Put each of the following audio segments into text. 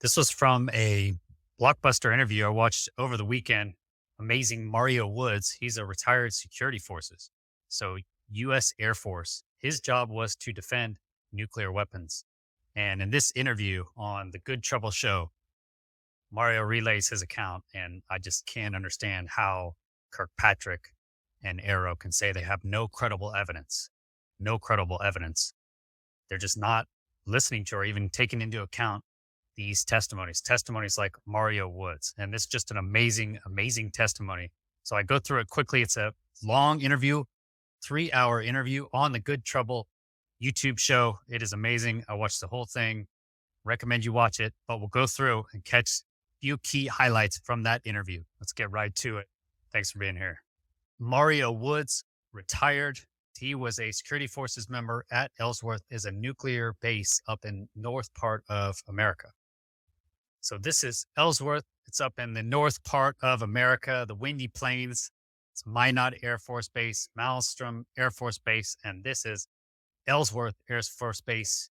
This was from a Blockbuster interview I watched over the weekend. Amazing Mario Woods. He's a retired security forces. So U.S. Air Force. His job was to defend nuclear weapons. And in this interview on the Good Trouble Show, Mario relays his account. And I just can't understand how Kirkpatrick and Arrow can say they have no credible evidence. No credible evidence. They're just not listening to or even taking into account these testimonies like Mario Woods. And this is just an amazing, amazing testimony. So I go through it quickly. It's a long interview, 3-hour interview on the Good Trouble YouTube show. It is amazing. I watched the whole thing. Recommend you watch it, but we'll go through and catch a few key highlights from that interview. Let's get right to it. Thanks for being here. Mario Woods, retired. He was a security forces member at Ellsworth, is a nuclear base up in north part of America. So this is Ellsworth. It's up in the north part of America, the Windy Plains. It's Minot Air Force Base, Malmstrom Air Force Base, and this is Ellsworth Air Force Base.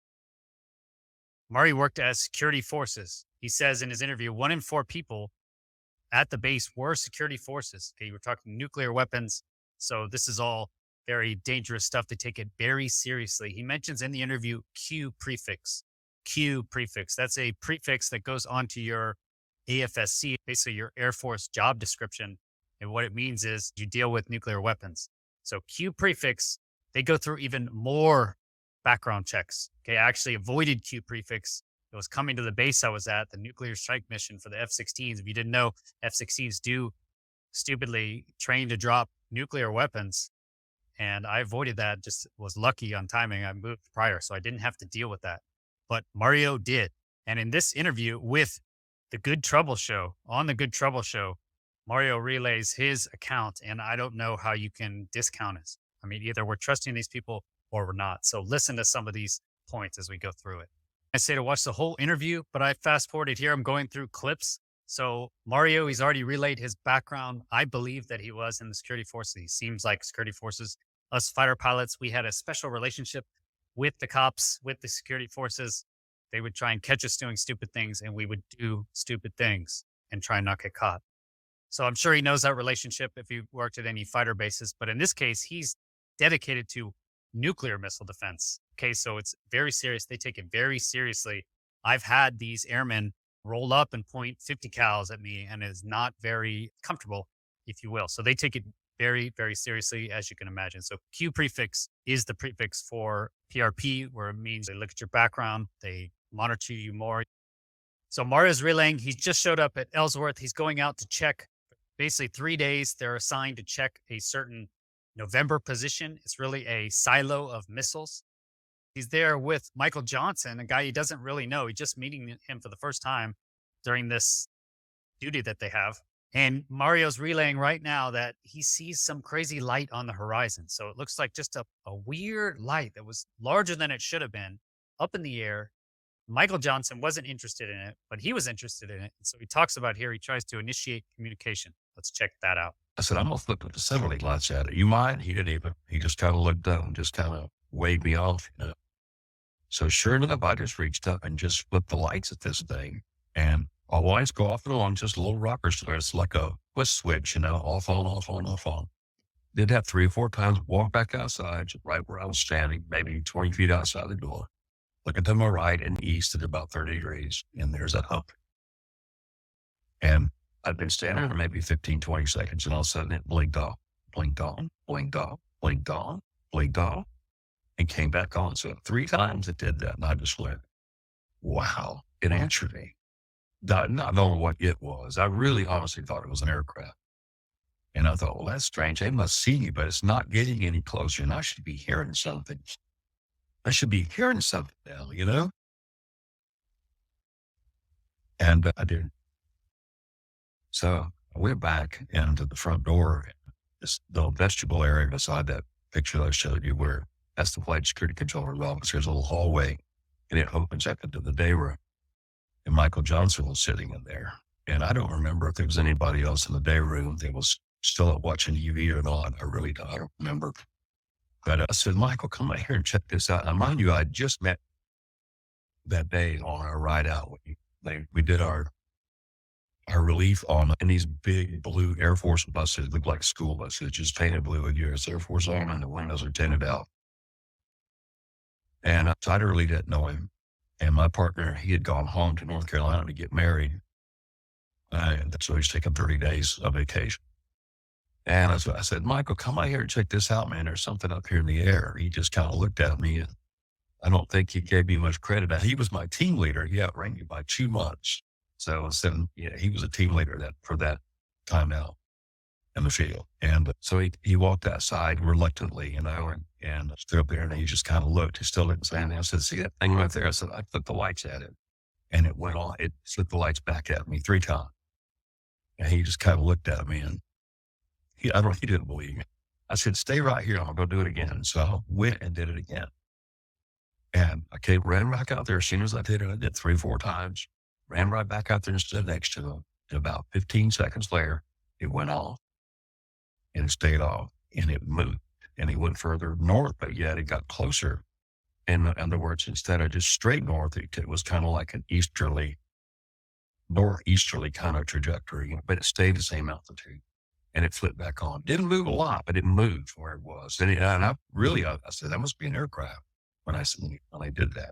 Murray worked as security forces. He says in his interview, 1 in 4 people at the base were security forces. Okay, we're talking nuclear weapons. So this is all very dangerous stuff. They take it very seriously. He mentions in the interview Q prefix. Q prefix. That's a prefix that goes onto your AFSC, basically your Air Force job description. And what it means is you deal with nuclear weapons. So Q prefix, they go through even more background checks. Okay, I actually avoided Q prefix. It was coming to the base I was at, the nuclear strike mission for the F-16s. If you didn't know, F-16s do stupidly train to drop nuclear weapons. And I avoided that, just was lucky on timing. I moved prior, so I didn't have to deal with that. But Mario did. And in this interview with the Good Trouble Show, on the Good Trouble Show, Mario relays his account, and I don't know how you can discount it. I mean, either we're trusting these people or we're not. So listen to some of these points as we go through it. I say to watch the whole interview, but I fast forwarded here. I'm going through clips. So Mario, he's already relayed his background. I believe that he was in the security forces. He seems like security forces. Us fighter pilots, we had a special relationship with the cops, with the security forces. They would try and catch us doing stupid things, and we would do stupid things and try and not get caught. So I'm sure he knows that relationship if he worked at any fighter bases. But in this case, he's dedicated to nuclear missile defense. Okay, so it's very serious. They take it very seriously. I've had these airmen roll up and point 50 cals at me, and it is not very comfortable, if you will. So they take it very, very seriously, as you can imagine. So Q prefix is the prefix for PRP, where it means they look at your background, they monitor you more. So Mario's relaying, he just showed up at Ellsworth. He's going out to check basically 3 days. They're assigned to check a certain November position. It's really a silo of missiles. He's there with Michael Johnson, a guy he doesn't really know. He's just meeting him for the first time during this duty that they have. And Mario's relaying right now that he sees some crazy light on the horizon. So it looks like just a weird light that was larger than it should have been up in the air. Michael Johnson wasn't interested in it, but he was interested in it. And so he talks about here, he tries to initiate communication. Let's check that out. I said, I'm going to flip the assembly lights at it. You mind? He didn't even. He just kind of looked up and just kind of waved me off. So sure enough, I just reached up and just flipped the lights at this thing. And all lights go off and on, just a little rocker. So it's like a twist switch, off on, off on, off on. Did that 3 or 4 times, walk back outside, just right where I was standing, maybe 20 feet outside the door. looking to my right and east at about 30 degrees, and there's a hump. And I've been standing there maybe 15, 20 seconds, and all of a sudden it blinked off, blinked on, blinked off, blinked on, blinked off, and came back on. So 3 times it did that, and I just went, wow, it answered me. Not knowing what it was. I really honestly thought it was an aircraft. And I thought, well, that's strange. They must see me, but it's not getting any closer, and I should be hearing something. I should be hearing something now, you know? And I didn't. So I went back into the front door, this little vestibule area beside that picture that I showed you, where that's the flight security controller's office. There's a little hallway, and it opens up into the day room. And Michael Johnson was sitting in there. And I don't remember if there was anybody else in the day room that was still up watching TV or not. I really don't remember. But I said, Michael, come out here and check this out. Now, mind you, I just met that day on our ride out. We did our relief on in these big blue Air Force buses, look like school buses, just painted blue with US Air Force on, and the windows are tinted out. And so I really didn't know him. And my partner, he had gone home to North Carolina to get married. And so he's taking 30 days of vacation. And I said, Michael, come out here and check this out, man. There's something up here in the air. He just kind of looked at me, and I don't think he gave me much credit. He was my team leader. He outranked me by 2 months. So yeah, he was a team leader for that time out in the field. And so he walked outside reluctantly, and stood up there, and he just kind of looked. He still didn't say anything. I said, see that thing right there? I said, I flipped the lights at it, and it went on. It flipped the lights back at me 3 times. And he just kind of looked at me, and he didn't believe me. I said, stay right here. I'm going to go do it again. And so I went and did it again. And I ran back out there. As soon as I did it, I did 3 or 4 times. Ran right back out there and stood next to him. And about 15 seconds later, it went off, and it stayed off, and it moved. And he went further north, but yet it got closer. In other words, instead of just straight north, it was kind of like an northeasterly kind of trajectory, but it stayed the same altitude. And it flipped back on. Didn't move a lot, but it moved where it was. And I said, that must be an aircraft when I did that.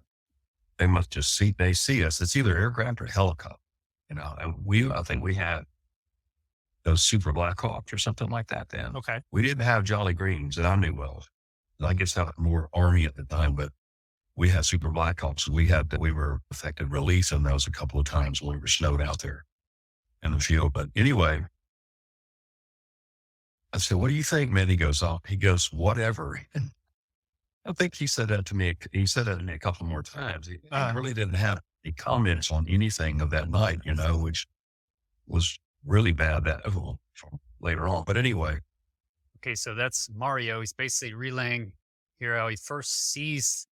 They must just they see us. It's either aircraft or helicopter, you know. And I think we had those Super Black Hawks or something like that then. Okay. We didn't have Jolly Greens that I knew of. I guess I was more Army at the time, but we had Super Black Hawks. We were effective release on those a couple of times when we were snowed out there in the field. But anyway, I said, what do you think, man? He goes, whatever. And I think he said that to me. He said that to me a couple more times. He really didn't have any comments on anything of that night, you know, which was really bad later on. But anyway. Okay, so that's Mario. He's basically relaying here how he first sees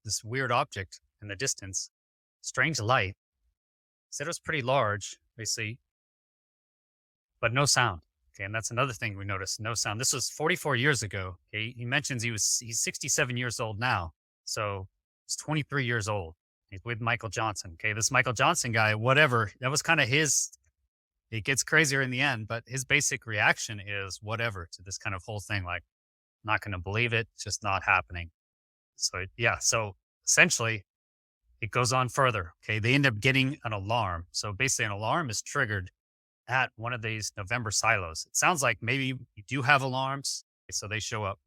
this weird object in the distance, strange light. He said it was pretty large, basically, but no sound. Okay, and that's another thing we noticed, no sound. This was 44 years ago. Okay, he mentions he's 67 years old now. So he's 23 years old. He's with Michael Johnson. Okay, this Michael Johnson guy, whatever, that was kind of his, it gets crazier in the end, but his basic reaction is whatever to this kind of whole thing. Like, not going to believe it. It's just not happening. So yeah, so essentially it goes on further. Okay, they end up getting an alarm. So basically an alarm is triggered at one of these November silos. It sounds like maybe you do have alarms, so they show up.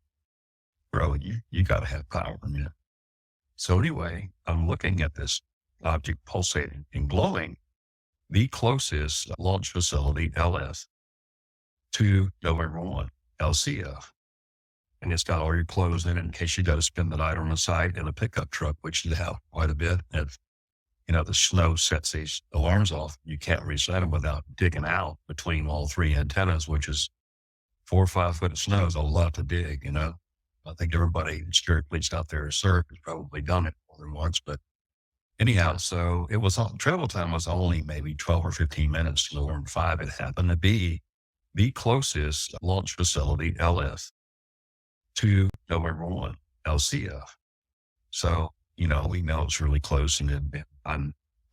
Bro, you got to have power in you. So anyway, I'm looking at this object pulsating and glowing. The closest launch facility, LS, to November 1, LCF. And it's got all your clothes in it in case you got to spend the night on the site in a pickup truck, which you have quite a bit. And you know, the snow sets these alarms off. You can't reset them without digging out between all 3 antennas, which is 4 or 5 foot of snow is a lot to dig, you know. I think everybody that's least out there has probably done it more than once. But anyhow, so it was travel time was only maybe 12 or 15 minutes to November 5. It happened to be the closest launch facility, LS, to November 1, LCF. So, you know, we know it's really close, and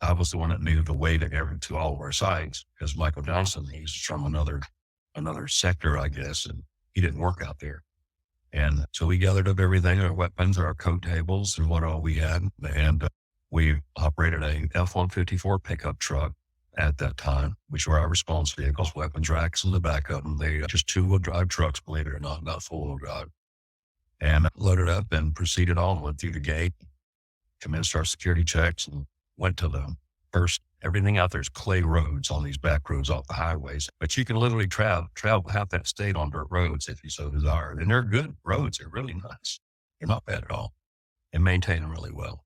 I was the one that knew the way to all of our sites, because Michael Johnson, he's from another sector, I guess, and he didn't work out there. And so we gathered up everything, our weapons, our coat tables, and what all we had. And we operated a F-154 pickup truck at that time, which were our response vehicles, weapons racks in the back of them. They just two-wheel drive trucks, believe it or not four-wheel drive. And loaded up and proceeded on, went through the gate, commenced our security checks, and went to the first. Everything out there is clay roads on these back roads off the highways, but you can literally travel half that state on dirt roads if you so desire. And they're good roads. They're really nice. They're not bad at all and maintain them really well.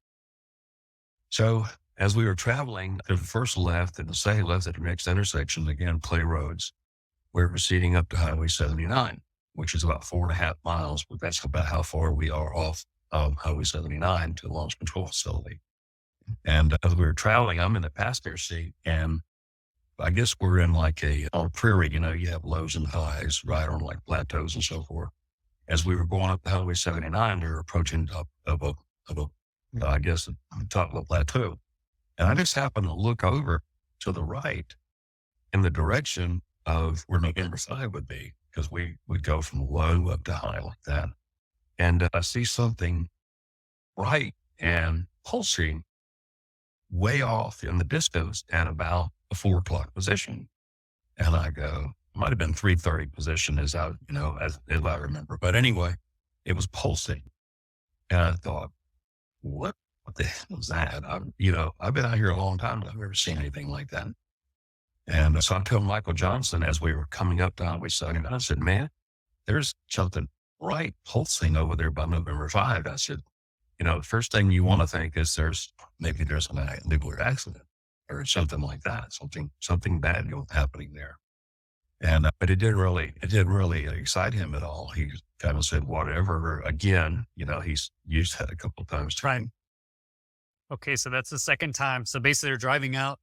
So as we were traveling, the first left and the second left at the next intersection, again, clay roads, we're proceeding up to Highway 79, which is about 4.5 miles, but that's about how far we are off of Highway 79 to the launch control facility. And as we were traveling, I'm in the passenger seat, and I guess we're in like on a prairie, you have lows and highs, right, on like plateaus and so forth. As we were going up Highway 79, we were approaching top of I guess, the top of the plateau. And I just happened to look over to the right in the direction of where November 5 would be, because we would go from low up to high like that. And I see something bright and pulsing way off in the distance at about a 4 o'clock position. And I go, it might have been 3:30 position as I remember. But anyway, it was pulsing. And I thought, what the hell is that? I've been out here a long time, but I've never seen anything like that. And so I told Michael Johnson as we were coming up to Highway 79, I said, man, there's something bright pulsing over there by November 5. I said, the first thing you want to think is maybe there's a nuclear accident or something like that, something bad happening there. And but it didn't really excite him at all. He kind of said, whatever. Again, he's used that a couple of times. Right. Okay, so that's the second time. So basically, they're driving out.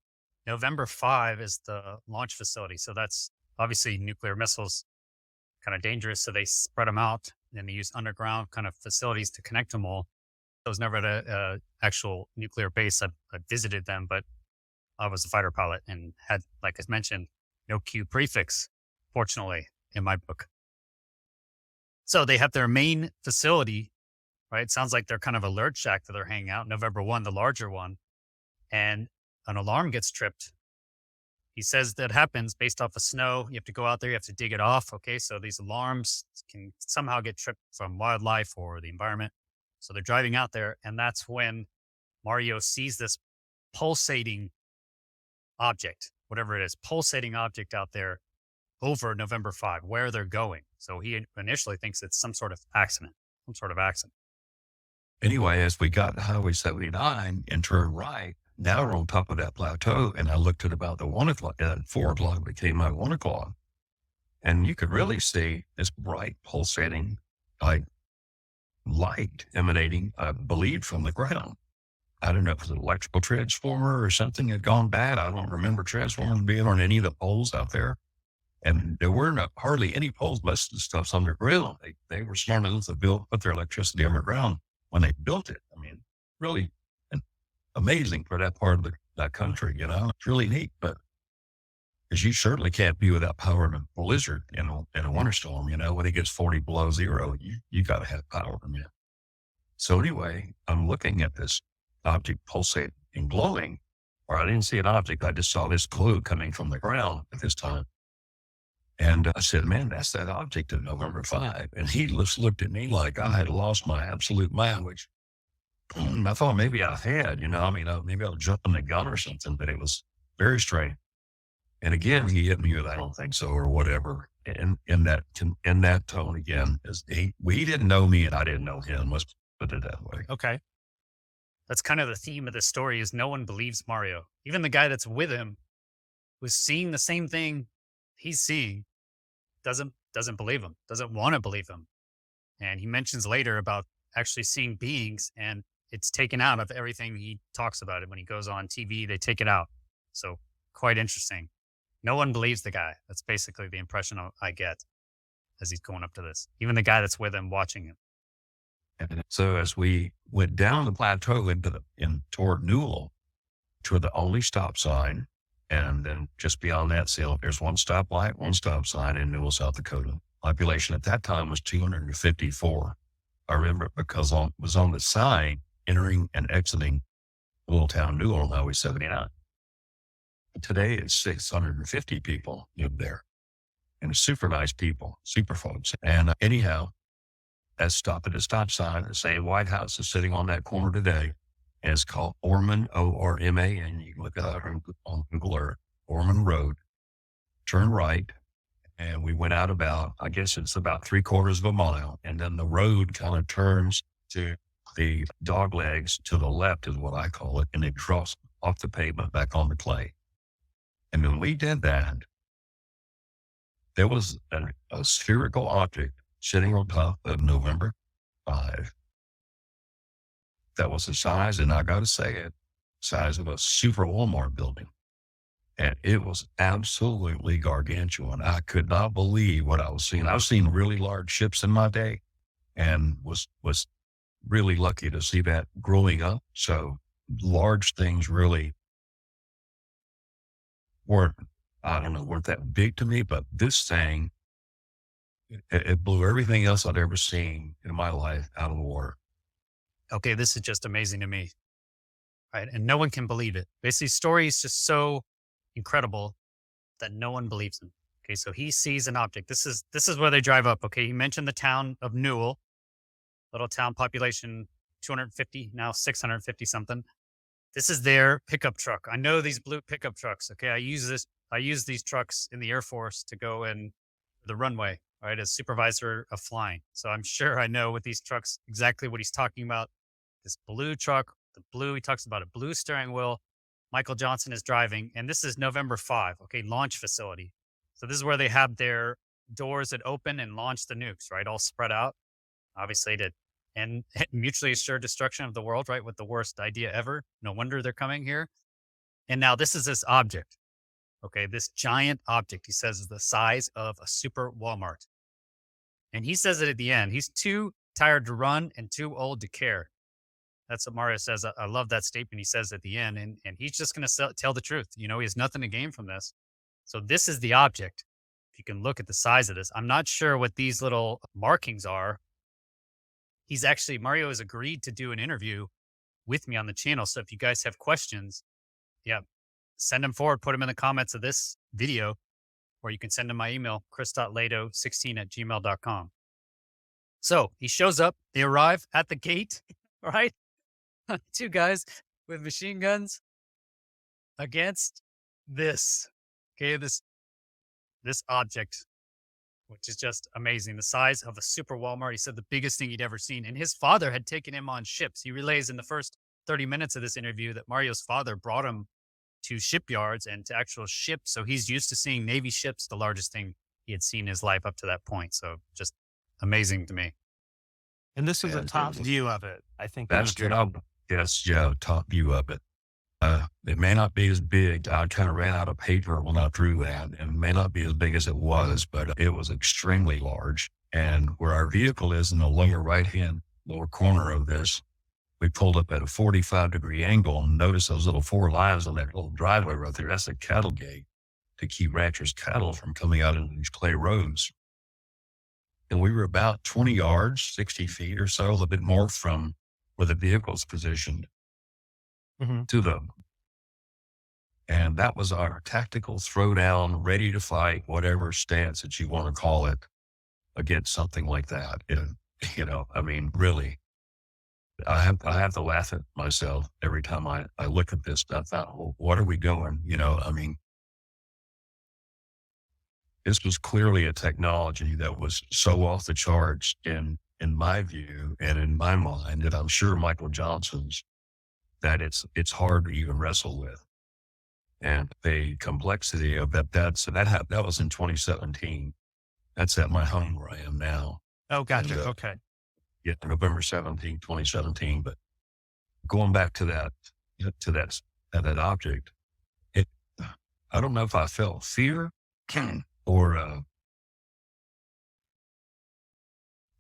November 5 is the launch facility. So that's obviously nuclear missiles, kind of dangerous. So they spread them out, and they use underground kind of facilities to connect them all. I was never at a actual nuclear base. I visited them, but I was a fighter pilot and had, like I mentioned, no Q prefix, fortunately, in my book. So they have their main facility, right? It sounds like they're kind of a alert shack that they're hanging out. November 1, the larger one, and an alarm gets tripped. He says that happens based off of snow. You have to go out there, you have to dig it off. Okay, so these alarms can somehow get tripped from wildlife or the environment. So they're driving out there, and that's when Mario sees this pulsating object, whatever it is, pulsating object out there over November 5, where they're going. So he initially thinks it's some sort of accident. Anyway, as we got to Highway 79 and turned right, now we're on top of that plateau, and I looked at about the 1 o'clock, 4 o'clock became my 1 o'clock. And you could really see this bright pulsating, like light emanating, I believe, from the ground. I don't know if it was an electrical transformer or something had gone bad. I don't remember transformers being on any of the poles out there. And there weren't hardly any poles. Most of the stuff's underground. They were smart enough to put their electricity underground when they built it. I mean, really amazing for that part of that country, It's really neat, but because you certainly can't be without power in a blizzard, in a winter storm, when it gets 40 below zero, you got to have power in you. So anyway, I'm looking at this object pulsating and glowing, or I didn't see an object. I just saw this glow coming from the ground at this time. And I said, man, that's that object of November 5. And he just looked at me like I had lost my absolute mind, which I thought maybe I had, maybe I was jumping the gun or something, but it was very strange. And again, he hit me with, I don't think so, or whatever. And in that tone again, we didn't know me and I didn't know him. Let's put it that way. Okay. That's kind of the theme of this story is no one believes Mario. Even the guy that's with him was seeing the same thing he's seeing, doesn't believe him, doesn't want to believe him. And he mentions later about actually seeing beings, and it's taken out of everything he talks about it. When he goes on TV, they take it out. So quite interesting. No one believes the guy. That's basically the impression I get as he's going up to this. Even the guy that's with him watching him. And so as we went down the plateau toward Newell, to the only stop sign, and then just beyond that, there's one stoplight, one stop sign in Newell, South Dakota, Population at that time was 254. I remember it because it was on the sign entering and exiting the little town Newell on Highway 79. Today it's 650 people live there, and it's super nice people, super folks. And anyhow, that stop at a stop sign, the same White House is sitting on that corner today. And it's called Orman, Orman. You can look it up on Google Earth, Orman Road. Turn right. And we went out about, I guess it's about 3/4 of a mile. And then the road kind of turns to the dog legs to the left is what I call it. And it drops off the pavement back on the clay. And when we did that, there was a spherical object sitting on top of November 5 that was the size, and I got to say it, size of a super Walmart building. And it was absolutely gargantuan. I could not believe what I was seeing. I've seen really large ships in my day and was really lucky to see that growing up. So large things really weren't that big to me, but this thing, it blew everything else I'd ever seen in my life out of the water. Okay, this is just amazing to me, right? And no one can believe it. Basically, story is just so incredible that no one believes him. Okay, so he sees an object. This is where they drive up. Okay, he mentioned the town of Newell, little town, population 250, now 650 something. This is their pickup truck. I know these blue pickup trucks. Okay, I use these trucks in the Air Force to go in the runway, right, as supervisor of flying. So I'm sure I know with these trucks exactly what he's talking about. This blue truck, he talks about a blue steering wheel. Michael Johnson is driving, and this is November 5, okay, launch facility. So this is where they have their doors that open and launch the nukes, right, all spread out, obviously to end mutually assured destruction of the world, right, with the worst idea ever. No wonder they're coming here. And now this is this object, okay, this giant object, he says, is the size of a super Walmart. And he says it at the end. He's too tired to run and too old to care. That's what Mario says. I love that statement he says at the end. And he's just going to tell the truth. You know, he has nothing to gain from this. So this is the object. If you can look at the size of this, I'm not sure what these little markings are. Mario has agreed to do an interview with me on the channel. So if you guys have questions, yeah, send them forward, put them in the comments of this video, or you can send them my email, chris.lado16@gmail.com. So he shows up, they arrive at the gate, right? Two guys with machine guns against this, okay, this object, which is just amazing. The size of a super Walmart. He said the biggest thing he'd ever seen. And his father had taken him on ships. He relays in the first 30 minutes of this interview that Mario's father brought him to shipyards and to actual ships. So he's used to seeing Navy ships, the largest thing he had seen in his life up to that point. So just amazing to me. And this is a top view of it, I think. That's good. Yes, Joe, top view of it. It may not be as big. I kind of ran out of paper when I drew that, and it may not be as big as it was, but it was extremely large. And where our vehicle is in the lower corner of this, we pulled up at a 45-degree angle and noticed those little 4 lines on that little driveway right there. That's a cattle gate to keep ranchers' cattle from coming out into these clay roads. And we were about 20 yards, 60 feet or so, a little bit more from where the vehicle's positioned to them. And that was our tactical throwdown, ready to fight, whatever stance that you want to call it, against something like that. And, I mean, really, I have to laugh at myself every time I look at this stuff. Well, what are we doing? I mean, this was clearly a technology that was so off the charts in my view and in my mind, that I'm sure Michael Johnson's, that it's hard to even wrestle with. And the complexity of that was in 2017. That's at my home where I am now. Oh, gotcha. Okay. Yeah, November 17, 2017. But going back to that object, I don't know if I felt fear or,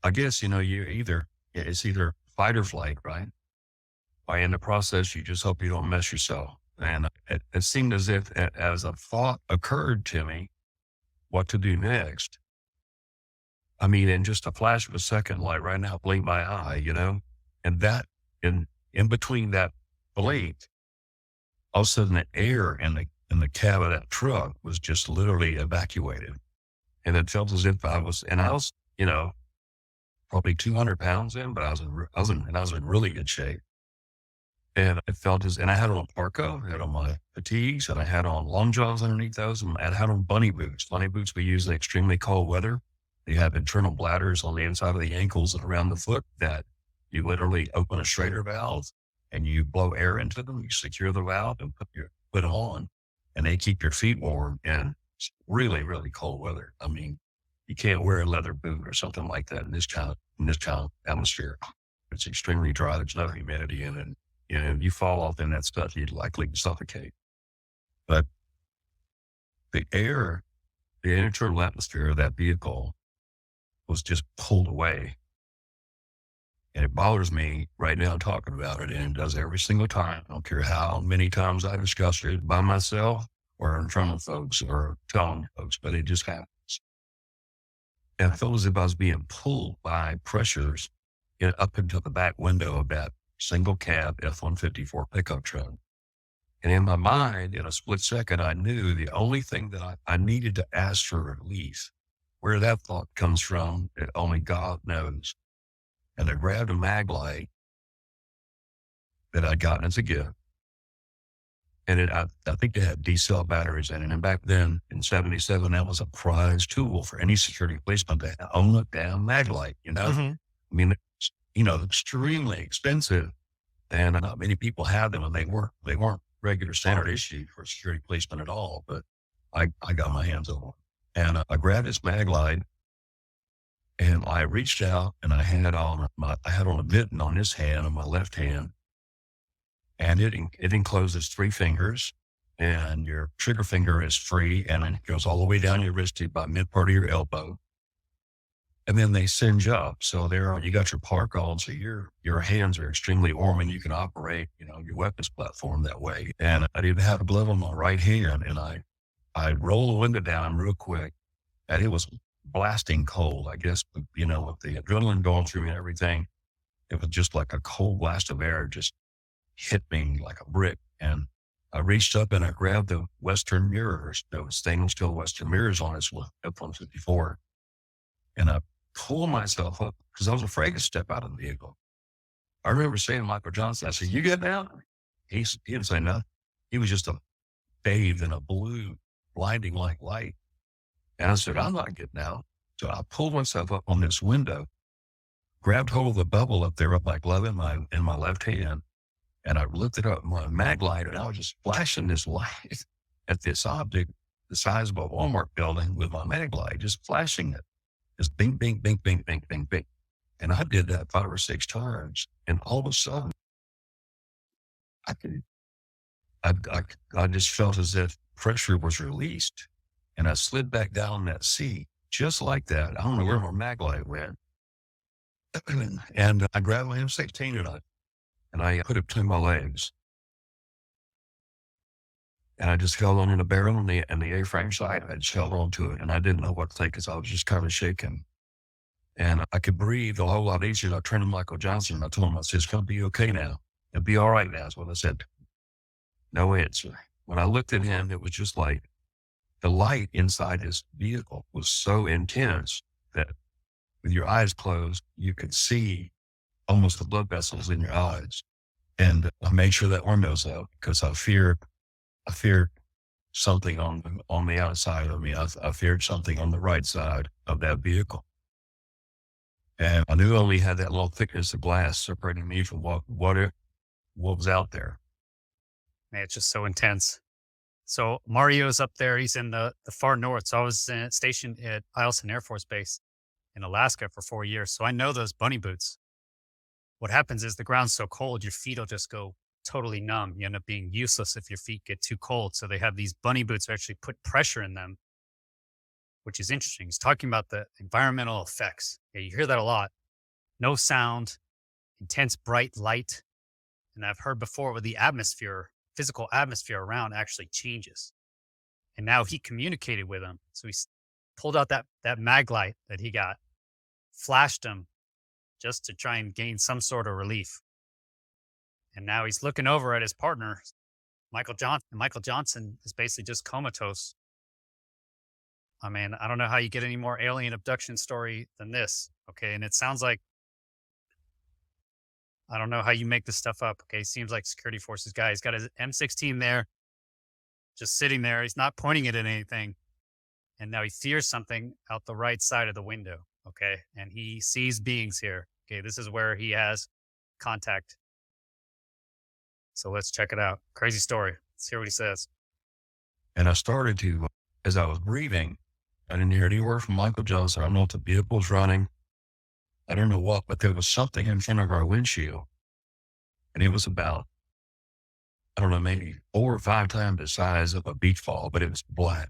I guess, it's either fight or flight, right? In the process, you just hope you don't mess yourself. And it seemed as if, as a thought occurred to me, what to do next, I mean, in just a flash of a second, like right now, blink my eye, and that in between that blink, all of a sudden the air in the cab of that truck was just literally evacuated. And it felt as if I was, probably 200 pounds in, but I was in really good shape. And it felt and I had on a parka, I had on my fatigues, and I had on long johns underneath those, and I had on bunny boots. Bunny boots we use in extremely cold weather. They have internal bladders on the inside of the ankles and around the foot that you literally open a Schrader valve and you blow air into them. You secure the valve and put your foot on, and they keep your feet warm in really, really cold weather. I mean, you can't wear a leather boot or something like that in this kind of atmosphere. It's extremely dry. There's no humidity in it. If you fall off in that stuff, you'd likely suffocate. But the air, the internal atmosphere of that vehicle was just pulled away. And it bothers me right now talking about it, and it does every single time. I don't care how many times I discuss it by myself or in front of folks or telling folks, but it just happens. And I felt as if I was being pulled by pressures up into the back window of that single cab F-154 pickup truck. And in my mind, in a split second, I knew the only thing that I needed to ask for relief. Where that thought comes from, only God knows. And I grabbed a mag light that I'd gotten as a gift. And I think it had D-cell batteries in it. And back then, in 77, that was a prized tool for any security policeman to own a damn mag light, Mm-hmm. I mean, extremely expensive, and not many people had them, and they weren't regular standard issue for a security policeman at all. But I got my hands on one, and I grabbed this mag light, and I reached out, and I had on a mitten on this hand, on my left hand, and it encloses 3 fingers, and your trigger finger is free, and it goes all the way down your wrist to about mid part of your elbow. And then they singe up. So you got your park on. So your hands are extremely warm, and you can operate, your weapons platform that way. And I didn't have a glove on my right hand, and I rolled the window down real quick, and it was blasting cold. I guess, with the adrenaline going through me and everything, it was just like a cold blast of air just hit me like a brick. And I reached up and I grabbed the Western mirrors, those stainless steel Western mirrors on this F-154. And I pulled myself up because I was afraid to step out of the vehicle. I remember saying to Michael Johnson, I said, "You get down?" He didn't say nothing. He was just bathed in a blue, blinding like light. And I said, "I'm not getting out." So I pulled myself up on this window, grabbed hold of the bubble up there of my glove in my left hand, and I lifted up my mag light, and I was just flashing this light at this object the size of a Walmart building with my mag light, just flashing it. Just bing, bing, bing, bing, bing, bing, bing. And I did that 5 or 6 times. And all of a sudden, I just felt as if pressure was released. And I slid back down that seat just like that. I don't know where my mag light went. And I grabbed my M16 and I put it between my legs. And I just held on the barrel and the A-frame side. I just held on to it, and I didn't know what to think because I was just kind of shaking. And I could breathe a whole lot easier. I turned to Michael Johnson, and I told him, I said, "It's going to be okay now. It'll be all right now," is what I said. No answer. When I looked at him, it was just like the light inside his vehicle was so intense that with your eyes closed, you could see almost the blood vessels in your eyes. And I made sure that window was out because I feared something on the outside of me. I feared something on the right side of that vehicle. And I knew I only had that little thickness of glass separating me from what was out there. Man, it's just so intense. So Mario's up there. He's in the far north. So I was stationed at Eielson Air Force Base in Alaska for 4 years. So I know those bunny boots. What happens is the ground's so cold, your feet will just go totally numb. You end up being useless if your feet get too cold. So they have these bunny boots that actually put pressure in them, which is interesting. He's talking about the environmental effects. Yeah, you hear that a lot. No sound, intense bright light. And I've heard before with the atmosphere, physical atmosphere around actually changes. And now he communicated with him. So he pulled out that mag light that he got flashed him just to try and gain some sort of relief. And now he's looking over at his partner, Michael Johnson. Michael Johnson is basically just comatose. I mean, I don't know how you get any more alien abduction story than this. Okay. And it sounds like, I don't know how you make this stuff up. Okay. Seems like security forces guy. He's got his M16 there, just sitting there. He's not pointing it at anything. And now he fears something out the right side of the window. Okay. And he sees beings here. Okay. This is where he has contact. So let's check it out. Crazy story. Let's hear what he says. And I started to, as I was breathing, I didn't hear any word from Michael Johnson. I don't know if the vehicle was running. I don't know what, but there was something in front of our windshield. And it was about, I don't know, maybe 4 or 5 times the size of a beach ball, but it was black.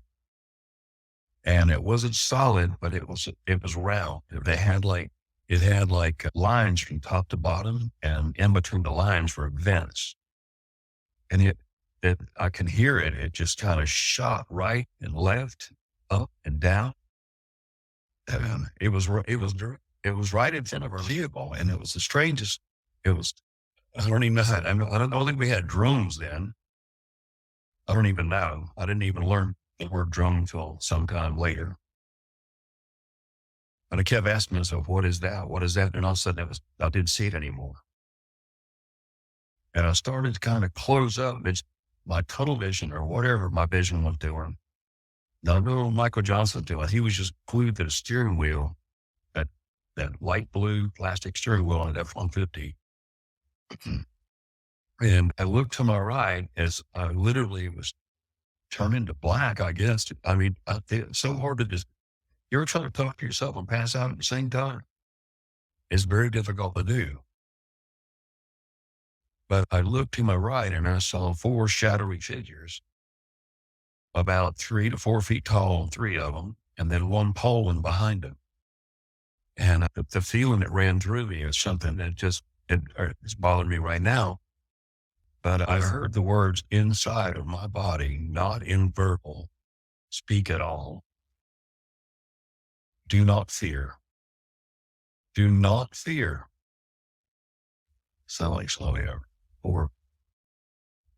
And it wasn't solid, but it was round. It had like lines from top to bottom, and in between the lines were vents. And I can hear it. It just kind of shot right and left, up and down. And it was right in front of our vehicle. And it was the strangest. I don't even know I don't think we had drones then. I don't even know. I didn't even learn the word drone until some time later. And I kept asking myself, what is that? What is that? And all of a sudden I didn't see it anymore. And I started to kind of close up my tunnel vision or whatever my vision was doing. Now, I know what Michael Johnson was doing. He was just glued to the steering wheel, that light blue plastic steering wheel on an F-150. And I looked to my right as I literally was turning to black, I guess. I mean, it's so hard to just, you ever try to talk to yourself and pass out at the same time? It's very difficult to do. But I looked to my right and I saw 4 shadowy figures, about 3 to 4 feet tall, 3 of them, and then one poling behind them. And the feeling that ran through me is something that it's bothering me right now. But I heard the words inside of my body, not in verbal, speak at all. Do not fear. Do not fear. Sound like slowly over. Or,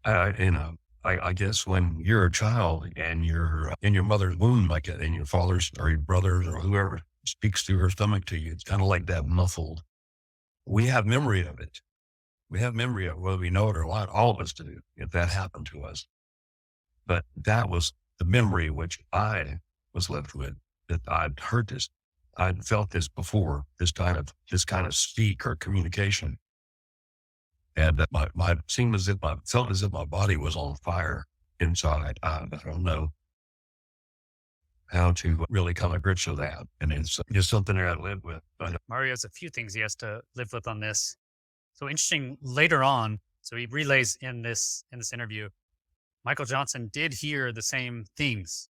I guess when you're a child and you're in your mother's womb, like and your father's or your brothers or whoever speaks through her stomach to you, it's kind of like that muffled. We have memory of it. We have memory of whether we know it or not. All of us do, if that happened to us. But that was the memory which I was left with, that I'd heard this. I'd felt this before, this kind of speak or communication. And that felt as if my body was on fire inside. I don't know how to really come to grips with that. And it's just something that I live with. But Mario has a few things he has to live with on this. So interesting, later on, so he relays in this interview, Michael Johnson did hear the same things.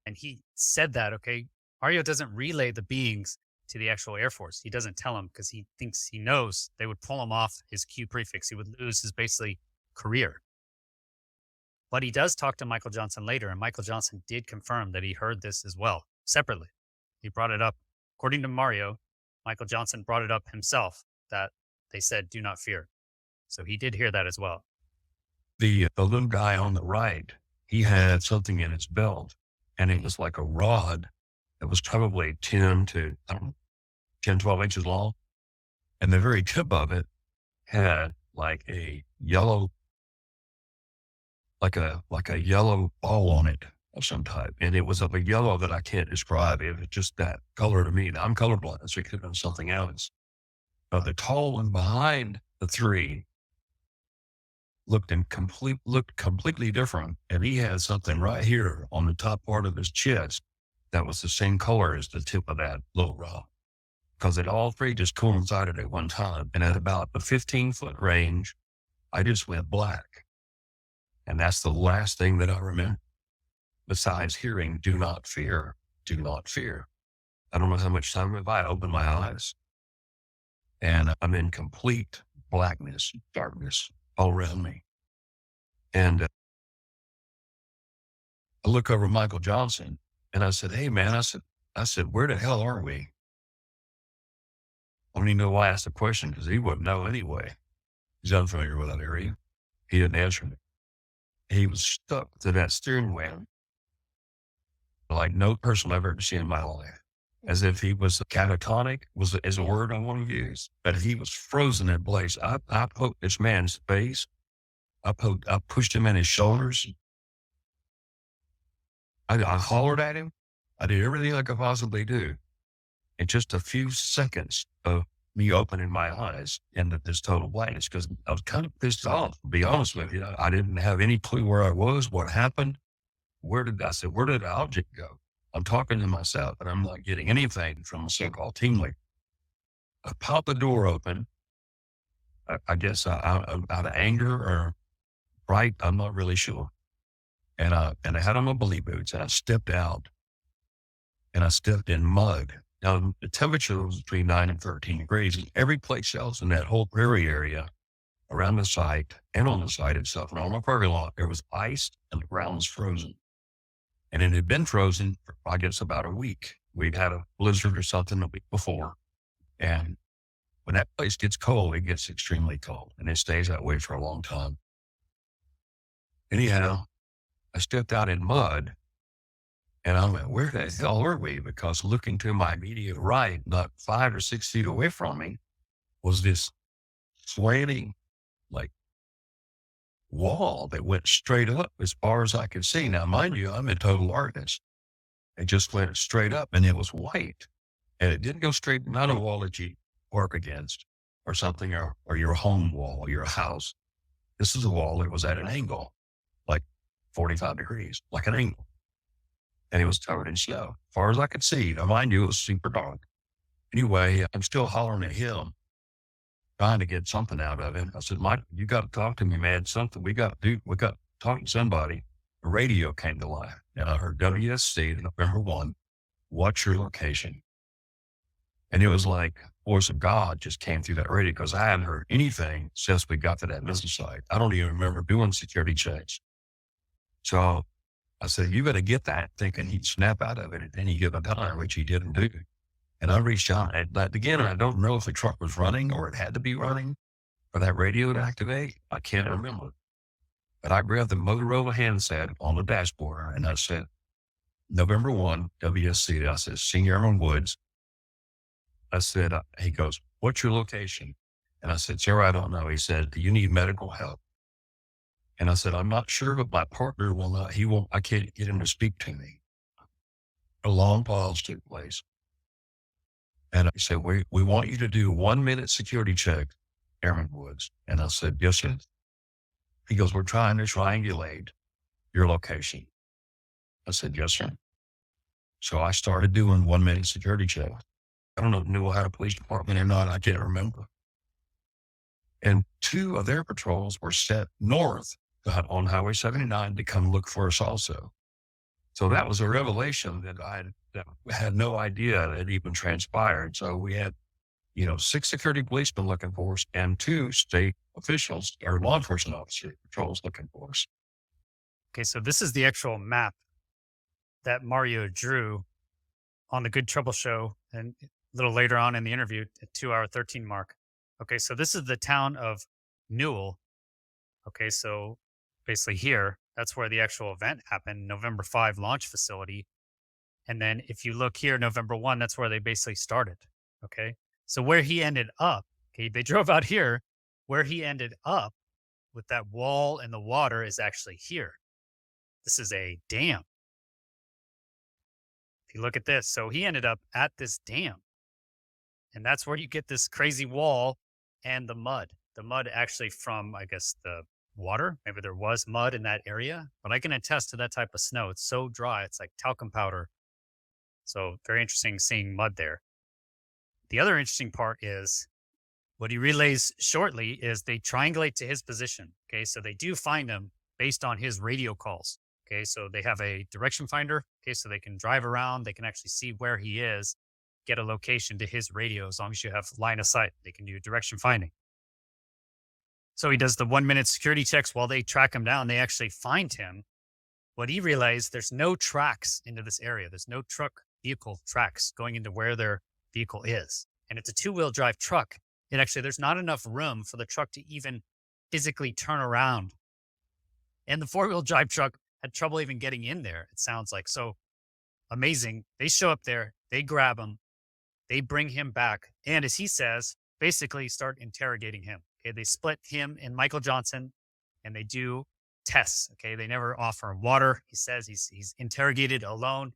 And he said that, okay, Mario doesn't relay the beings to the actual Air Force. He doesn't tell them because he thinks he knows they would pull him off his Q prefix. He would lose his basically career. But he does talk to Michael Johnson later, and Michael Johnson did confirm that he heard this as well, separately. He brought it up. According to Mario, Michael Johnson brought it up himself, that they said, do not fear. So he did hear that as well. the little guy on the right, he had something in his belt, and it was like a rod that was probably 10 to, I don't know, 10, 12 inches long. And the very tip of it had like a yellow, like a yellow ball on it of some type. And it was of a yellow that I can't describe. It was just that color to me. Now, I'm colorblind, so it could have been something else. But the tall one behind the three looked completely different. And he had something right here on the top part of his chest that was the same color as the tip of that little rod. Because it all three just coincided at one time. And at about the 15-foot range, I just went black. And that's the last thing that I remember. Besides hearing, do not fear, do not fear. I don't know how much time I opened my eyes. And I'm in complete blackness, darkness all around me. And I look over Michael Johnson and I said, hey man, I said, where the hell are we? I don't even know why I asked the question because he wouldn't know anyway. He's unfamiliar with that area. He didn't answer me. He was stuck to that steering wheel like no person I've ever seen in my life. As if he was catatonic, is a word I want to use, but he was frozen in place. I poked this man's face. I pushed him in his shoulders. I hollered at him. I did everything I could possibly do. In just a few seconds of me opening my eyes into this total blankness, because I was kind of pissed off, to be honest with you. I didn't have any clue where I was, what happened. Where did the object go? I'm talking to myself, and I'm not getting anything from the so-called team leader. I popped the door open. I guess out of anger or fright, I'm not really sure. And I had on my belly boots, and I stepped out, and I stepped in mud. Now, the temperature was between 9 and 13 degrees, and every place else in that whole prairie area around the site and on the site itself and on my prairie lot, there was ice and the ground was frozen. And it had been frozen for, I guess, about a week. We'd had a blizzard or something the week before. And when that place gets cold, it gets extremely cold, and it stays that way for a long time. Anyhow, I stepped out in mud, and I went, where the hell are we? Because looking to my immediate right, not 5 or 6 feet away from me, was this slanting, like, wall that went straight up as far as I could see. Now, mind you, I'm in total darkness. It just went straight up, and it was white. And it didn't go straight, not a wall that you work against or something, or your home wall or your house. This is a wall that was at an angle, like 45 degrees, like an angle. And it was covered in snow, as far as I could see. Now, mind you, it was super dark. Anyway, I'm still hollering at him, trying to get something out of him. I said, Mike, you got to talk to me, man. Something we got to do. We got to talk to somebody. The radio came to life, and I heard WSC, November 1, what's your location? And it was like voice of God just came through that radio, because I hadn't heard anything since we got to that business site. I don't even remember doing security checks. So I said, you better get that, thinking he'd snap out of it at any given time, which he didn't do. And I reached out, and again, I don't know if the truck was running or it had to be running for that radio to activate. I can't remember. But I grabbed the Motorola handset on the dashboard, and I said, November 1, WSC. I said, Senior Airman Woods. I said, he goes, what's your location? And I said, sir, I don't know. He said, do you need medical help? And I said, I'm not sure, but my partner will not, I can't get him to speak to me. A long pause took place. And I said, we want you to do 1 minute security check, Airman Woods. And I said, yes, sir. He goes, we're trying to triangulate your location. I said, yes, sir. So I started doing 1 minute security check. I don't know if I knew I had a police department or not. I can't remember. And 2 of their patrols were set north on Highway 79 to come look for us also. So that was a revelation that I had no idea that even transpired. So we had, 6 security policemen looking for us and 2 state officials or law enforcement officer patrols looking for us. Okay, so this is the actual map that Mario drew on the Good Trouble show, and a little later on in the interview at 2 hour 13 mark. Okay, so this is the town of Newell. Okay, so basically here, that's where the actual event happened, November 5 launch facility. And then if you look here, November 1, that's where they basically started. Okay, so where he ended up, okay, they drove out here. Where he ended up with that wall and the water is actually here. This is a dam. If you look at this, so he ended up at this dam. And that's where you get this crazy wall and the mud. The mud actually from, I guess, the water. Maybe there was mud in that area, but I can attest to that type of snow. It's so dry. It's like talcum powder. So very interesting seeing mud there. The other interesting part is what he relays shortly is they triangulate to his position. Okay, so they do find him based on his radio calls. Okay, so they have a direction finder. Okay, so they can drive around. They can actually see where he is, get a location to his radio. As long as you have line of sight, they can do direction finding. So he does the 1 minute security checks while they track him down. They actually find him. What he realized, there's no tracks into this area. There's no truck vehicle tracks going into where their vehicle is. and it's a 2-wheel drive truck. And actually, there's not enough room for the truck to even physically turn around. And the 4-wheel drive truck had trouble even getting in there, it sounds like. So amazing. They show up there, they grab him, they bring him back. And as he says, basically start interrogating him. Okay. They split him and Michael Johnson and they do tests. Okay. They never offer him water. He says he's interrogated alone.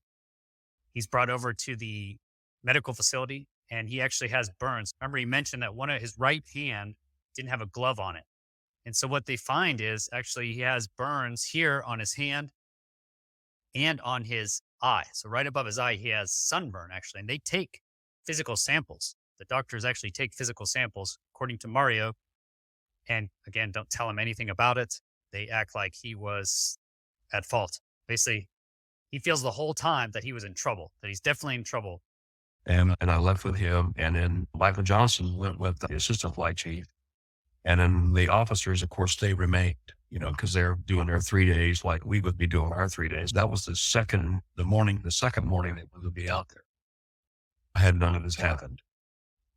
He's brought over to the medical facility and he actually has burns. Remember, he mentioned that one of his right hand didn't have a glove on it. And so what they find is actually he has burns here on his hand and on his eye. So right above his eye, he has sunburn actually. And they take physical samples. The doctors actually take physical samples, according to Mario. And again, don't tell him anything about it. They act like he was at fault. Basically, he feels the whole time that he was in trouble, that he's definitely in trouble. And I left with him. And then Michael Johnson went with the assistant flight chief. And then the officers, of course, they remained, because they're doing their 3 days like we would be doing our 3 days. That was the second morning that we would be out there. I had none of this happened.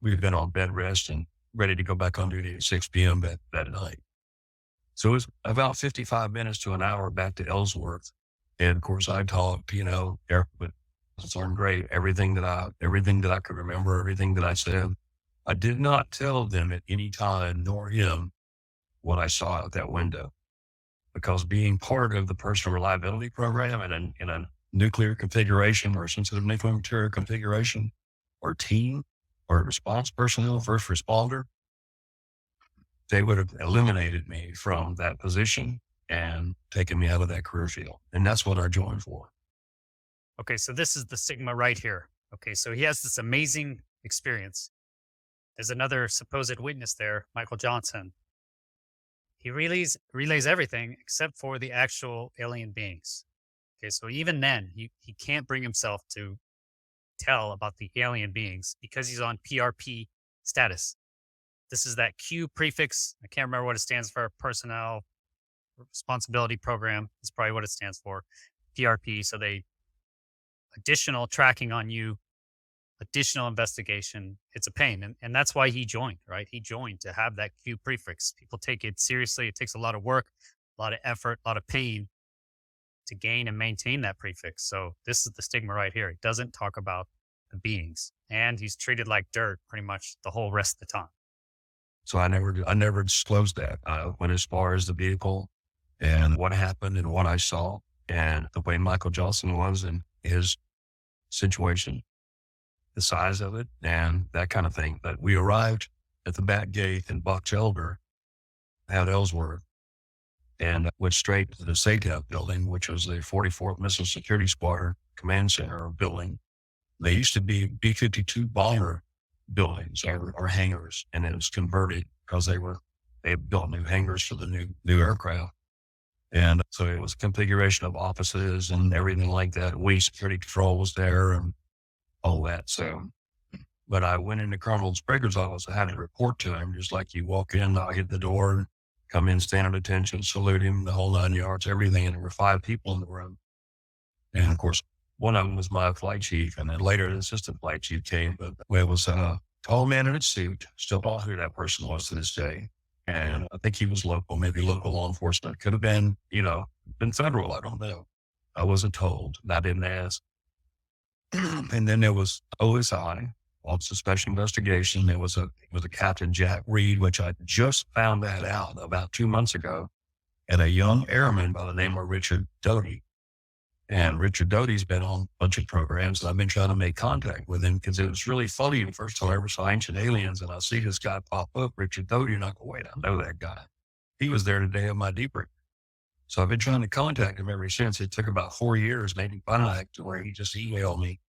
We'd been on bed rest and ready to go back on duty at 6 p.m. that night. So it was about 55 minutes to an hour back to Ellsworth. And of course I talked, Eric was on great. Everything that I could remember, everything that I said. I did not tell them at any time, nor him, what I saw out that window, because being part of the personal reliability program in a nuclear configuration or sensitive nuclear material configuration or team or response personnel, first responder, they would have eliminated me from that position and taken me out of that career field. And that's what I joined for. Okay, so this is the Sigma right here. Okay, so he has this amazing experience. There's another supposed witness there, Michael Johnson. He relays everything except for the actual alien beings. Okay, so even then, he can't bring himself to tell about the alien beings because he's on PRP status. This is that Q prefix. I can't remember what it stands for. Personnel Responsibility Program is probably what it stands for. PRP. So they additional tracking on you, additional investigation. It's a pain. And that's why he joined, right? He joined to have that Q prefix. People take it seriously. It takes a lot of work, a lot of effort, a lot of pain to gain and maintain that prefix. So this is the stigma right here. It doesn't talk about the beings, and he's treated like dirt pretty much the whole rest of the time. So I never disclosed that. I went as far as the vehicle and what happened and what I saw and the way Michael Johnson was in his situation, the size of it and that kind of thing. But we arrived at the back gate in Boxelder at Ellsworth and went straight to the SATEP building, which was the 44th Missile Security Squadron Command Center building. They used to be B-52 bomber buildings or hangars, and it was converted because they built new hangars for the new aircraft. And so it was a configuration of offices and everything like that. Security control was there and all that. So, but I went into Colonel Spraker's office. I had to report to him, just like you walk in, I hit the door, come in, stand at attention, salute him, the whole 9 yards, everything. And there were 5 people in the room. And of course, one of them was my flight chief, and then later the assistant flight chief came, but it was a tall man in a suit. Still don't know who that person was to this day. And I think he was local, maybe local law enforcement. Could have been, been federal. I don't know. I wasn't told. I didn't ask. And then there was OSI, Office of Special Investigation. There was a Captain Jack Reed, which I just found that out about 2 months ago, and a young airman by the name of Richard Doty. And Richard Doty's been on a bunch of programs, and I've been trying to make contact with him because it was really funny the first time I ever saw Ancient Aliens, and I see this guy pop up, Richard Doty, and I go, wait, I know that guy. He was there today of my debrief. So I've been trying to contact him ever since. It took about 4 years, maybe 5, to where he just emailed me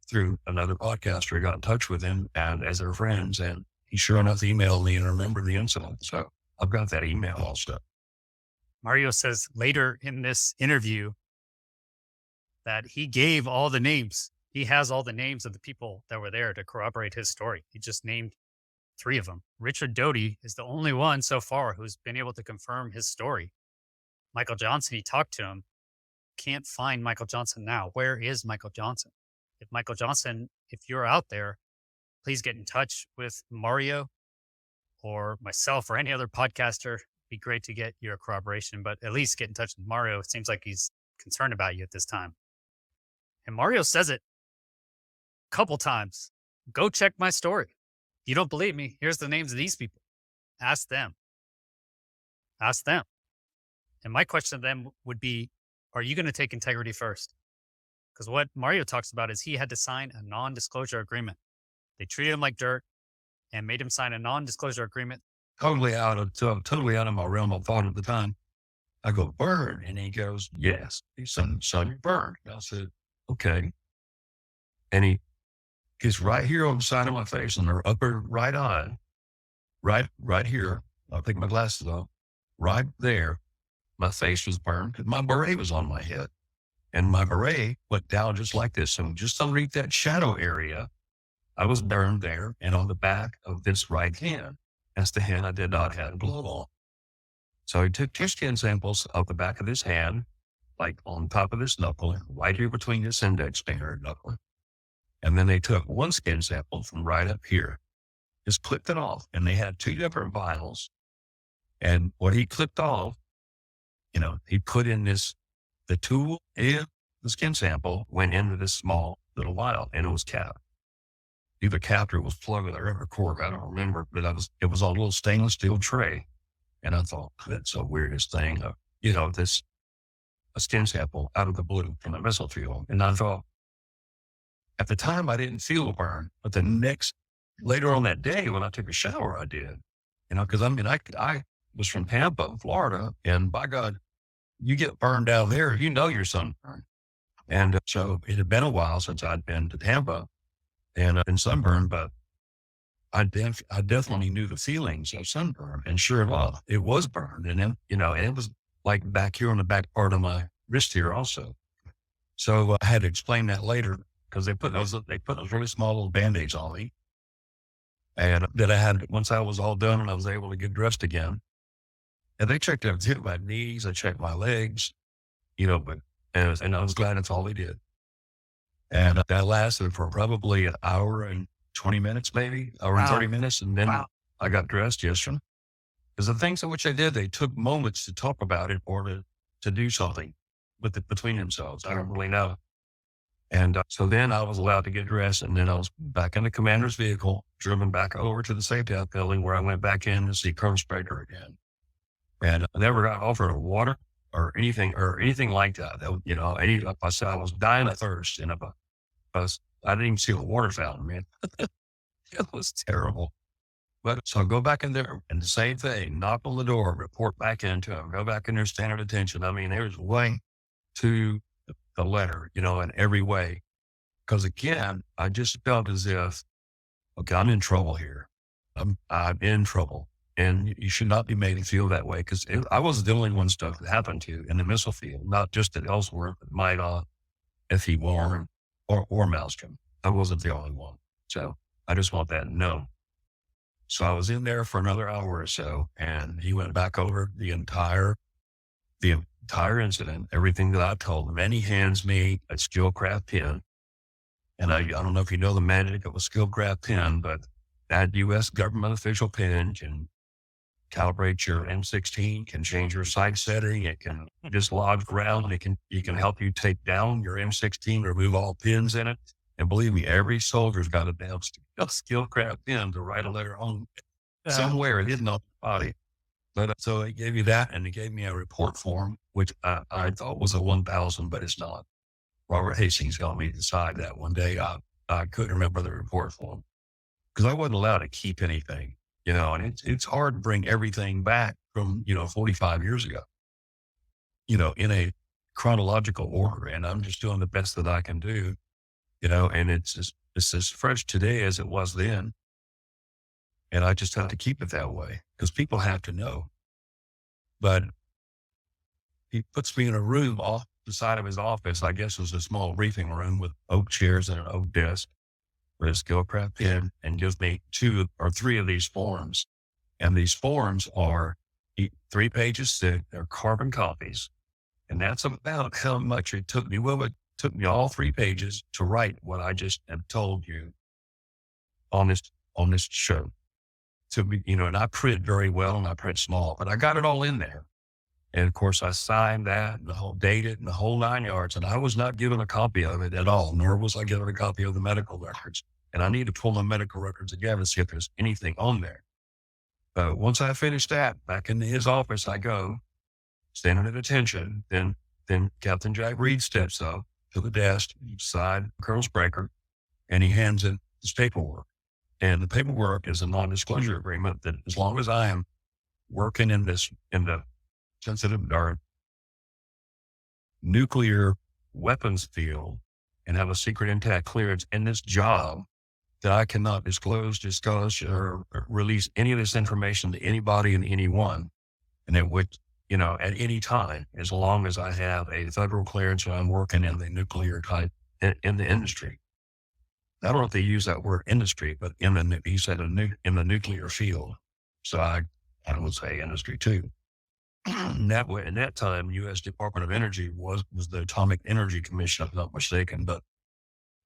through another podcaster. I got in touch with him and as their friends, and he sure enough emailed me and remembered the incident. So I've got that email also. Mario says later in this interview that he gave all the names. He has all the names of the people that were there to corroborate his story. He just named 3 of them. Richard Doty is the only one so far who's been able to confirm his story. Michael Johnson, he talked to him. Can't find Michael Johnson now. Where is Michael Johnson? If you're out there, please get in touch with Mario or myself or any other podcaster. Be great to get your corroboration, but at least get in touch with Mario. It seems like he's concerned about you at this time. And Mario says it a couple times. Go check my story. You don't believe me? Here's the names of these people. Ask them. Ask them. And my question to them would be, are you going to take integrity first? Because what Mario talks about is he had to sign a non-disclosure agreement. They treated him like dirt and made him sign a non-disclosure agreement. Totally out of my realm of thought at the time. I go, burn. And he goes, yes. He said, son, you burned. I said, okay. And he's right here on the side of my face on the upper right eye, right here. I'll take my glasses off. Right there, my face was burned because my beret was on my head. And my beret went down just like this. So just underneath that shadow area, I was burned there and on the back of this right hand. That's the hand I did not have glove on. So he took 2 skin samples of the back of his hand, like on top of this knuckle, right here between this index finger and knuckle. And then they took 1 skin sample from right up here, just clipped it off. And they had 2 different vials. And what he clipped off, he put in the tool and the skin sample went into this small little vial and it was capped. Either capped or it was plugged with a rubber cork. I don't remember, but it was on a little stainless steel tray. And I thought, that's the weirdest thing. A skin sample out of the blue from the missile field. And I thought, at the time I didn't feel a burn, but later on that day when I took a shower, I did. Because I was from Tampa, Florida, and by God, you get burned down there, you're sunburned. And so it had been a while since I'd been to Tampa and been sunburned, but I definitely knew the feelings of sunburn. And sure enough, it was burned. And then, and it was like back here on the back part of my wrist here also. So I had to explain that later because they put those really small little Band-Aids on me. And that I had, once I was all done and I was able to get dressed again. And they checked everything, my knees, they checked my legs, and I was glad that's all they did. And that lasted for probably an hour and 20 minutes, maybe, hour and 30 minutes. And then I got dressed yesterday. Because the things in which they did, they took moments to talk about it or to do something between themselves. I don't really know. And so then I was allowed to get dressed, and then I was back in the commander's vehicle, driven back over to the safety building where I went back in to see Colonel Sprader again. And I never got offered a water or anything like that. I said I was dying of thirst, and I didn't even see a water fountain, man. It was terrible. But so I go back in there and the same thing, knock on the door, report back into them, go back in there, stand at attention. I mean, there's way to the letter, in every way. Because again, I just felt as if, okay, I'm in trouble here. I'm in trouble. And you should not be made to feel that way because I wasn't the only one stuff that happened to in the missile field, not just at Ellsworth, but Minot, F.E. Warren, or Maelstrom. I wasn't the only one. So I just want that to know. So I was in there for another hour or so, and he went back over the entire incident, everything that I told him. And he hands me a Skillcraft pen. And I don't know if you know the magic of a Skillcraft pen, but that U.S. government official pen can calibrate your M16, can change your sight setting. It can dislodge ground. It can help you take down your M16, remove all pins in it. And believe me, every soldier's got a damn Skillcraft pen to write a letter on somewhere. It isn't on the body. But so it gave me that, and it gave me a report form, which I thought was a 1,000, but it's not. Robert Hastings got me to decide that one day. I couldn't remember the report form because I wasn't allowed to keep anything, and it's hard to bring everything back from, 45 years ago, in a chronological order. And I'm just doing the best that I can do, and it's as fresh today as it was then. And I just have to keep it that way because people have to know. But he puts me in a room off the side of his office. I guess it was a small briefing room with oak chairs and an oak desk with a Skillcraft pen, and gives me 2 or 3 of these forms. And these forms are 3 pages thick. They're carbon copies. And that's about how much it took me. Well, it took me all 3 pages to write what I just have told you. on this show. To be, and I print very well and I print small, but I got it all in there. And of course, I signed that, and the whole dated, and the whole 9 yards. And I was not given a copy of it at all, nor was I given a copy of the medical records. And I need to pull my medical records again and see if there's anything on there. Once I finished that, back into his office, I go, standing at attention. Then Captain Jack Reed steps up to the desk beside Colonel Spraker, and he hands in his paperwork. And the paperwork is a non-disclosure agreement that as long as I am working in the sensitive or nuclear weapons field and have a secret intact clearance in this job, that I cannot disclose, discuss, or release any of this information to anybody and anyone. And it would, at any time, as long as I have a federal clearance and I'm working in the nuclear type in the industry. I don't know if they use that word industry, but he said in the nuclear field. So I would say industry too. In that time, U.S. Department of Energy was the Atomic Energy Commission, if I'm not mistaken, but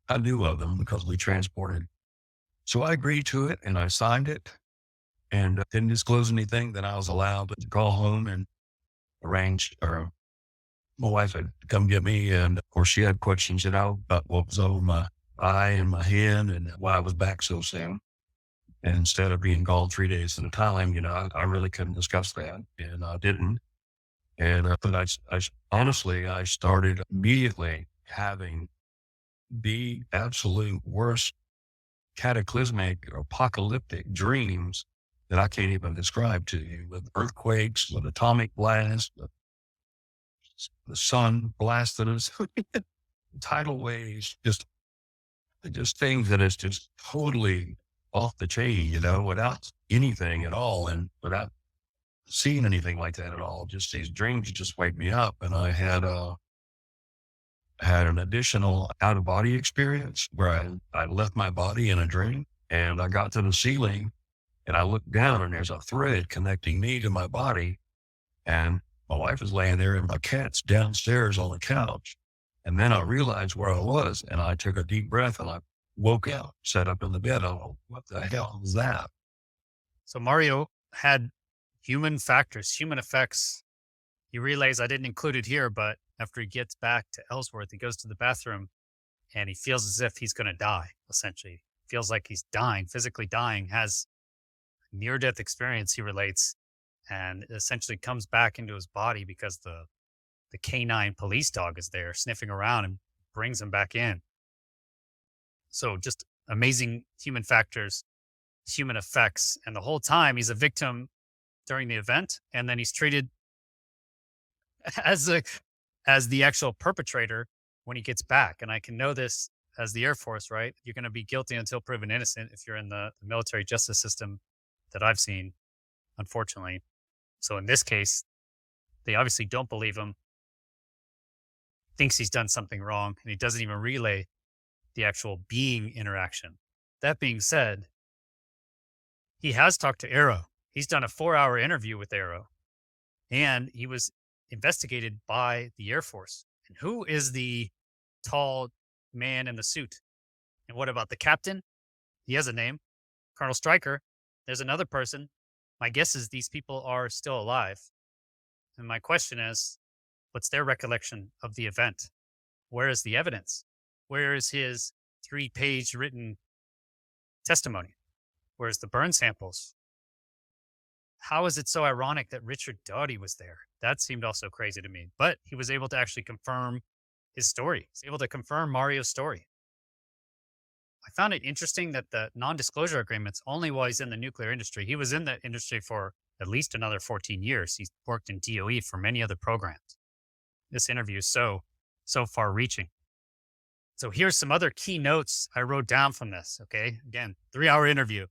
I knew of them because we transported. So I agreed to it and I signed it and didn't disclose anything. Then I was allowed to call home and arrange, or my wife had come get me. And of course she had questions, about what was over my eye and my head and why I was back so soon. And instead of being gone 3 days at a time, I really couldn't discuss that, and I didn't. And but I honestly, I started immediately having the absolute worst cataclysmic or apocalyptic dreams that I can't even describe to you, with earthquakes, with atomic blasts, the sun blasted us, tidal waves, just things that is just totally off the chain, without anything at all and without seeing anything like that at all. Just these dreams just wake me up. And I had an additional out of body experience where I left my body in a dream, and I got to the ceiling and I looked down and there's a thread connecting me to my body. And my wife is laying there and my cat's downstairs on the couch. And then I realized where I was, and I took a deep breath and I woke up, sat up in the bed. Oh, what the hell was that? So Mario had human factors, human effects. He relays, I didn't include it here, but after he gets back to Ellsworth, he goes to the bathroom and he feels as if he's going to die, essentially. Feels like he's dying, physically dying, has near-death experience, he relates, and essentially comes back into his body because the canine police dog is there sniffing around and brings him back in. So just amazing human factors, human effects. And the whole time he's a victim during the event. And then he's treated as the actual perpetrator when he gets back. And I can know this as the Air Force, right? You're going to be guilty until proven innocent if you're in the military justice system that I've seen, unfortunately. So in this case, they obviously don't believe him, thinks he's done something wrong, and he doesn't even relay the actual being interaction. That being said, he has talked to Arrow. He's done a 4-hour interview with Arrow, and he was investigated by the Air Force. And who is the tall man in the suit? And what about the captain? He has a name, Colonel Stryker. There's another person. My guess is these people are still alive. And my question is, what's their recollection of the event? Where is the evidence? Where is his 3-page written testimony? Where's the burn samples? How is it so ironic that Richard Doughty was there? That seemed also crazy to me. But he was able to actually confirm his story. He was able to confirm Mario's story. I found it interesting that the non-disclosure agreements only while he's in the nuclear industry. He was in the industry for at least another 14 years. He's worked in DOE for many other programs. This interview is so far reaching. So here's some other key notes I wrote down from this. Okay. Again, 3-hour interview.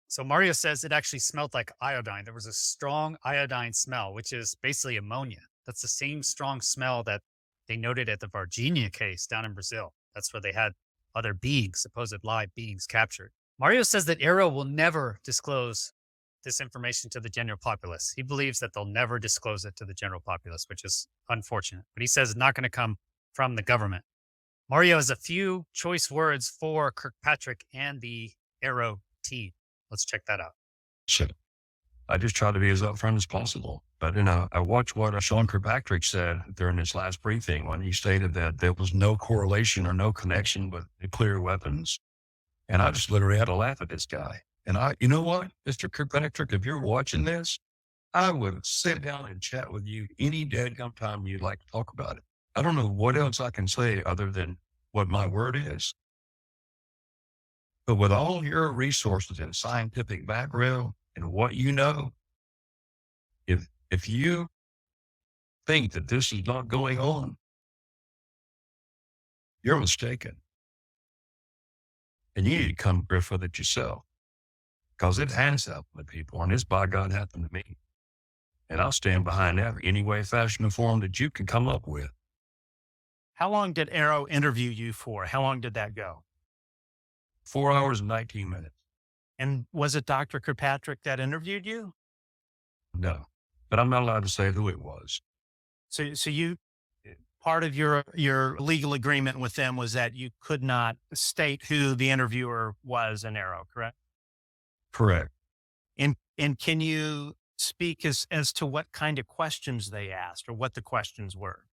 So Mario says it actually smelled like iodine. There was a strong iodine smell, which is basically ammonia. That's the same strong smell that they noted at the Varginha case down in Brazil. That's where they had other beings, supposed live beings, captured. Mario says that Arrow will never disclose this information to the general populace. He believes that they'll never disclose it to the general populace, which is unfortunate. But he says it's not going to come from the government. Mario has a few choice words for Kirkpatrick and the Aero T. Let's check that out. So I just try to be as upfront as possible. But, I watched what Sean Kirkpatrick said during his last briefing when he stated that there was no correlation or no connection with nuclear weapons. And I just literally had to laugh at this guy. And you know what, Mr. Kirkpatrick, if you're watching this, I would sit down and chat with you any dadgum time you'd like to talk about it. I don't know what else I can say other than what my word is. But with all your resources and scientific background and what you know, if you think that this is not going on, you're mistaken. And you need to come to grips with it yourself. Because it has happened to people, and it's by God happened to me. And I'll stand behind that any way, fashion, or form that you can come up with. How long did Aero interview you for? How long did that go? 4 hours and 19 minutes. And was it Dr. Kirkpatrick that interviewed you? No, but I'm not allowed to say who it was. So you, part of your legal agreement with them was that you could not state who the interviewer was in Aero, correct? Correct. And can you speak as to what kind of questions they asked or what the questions were?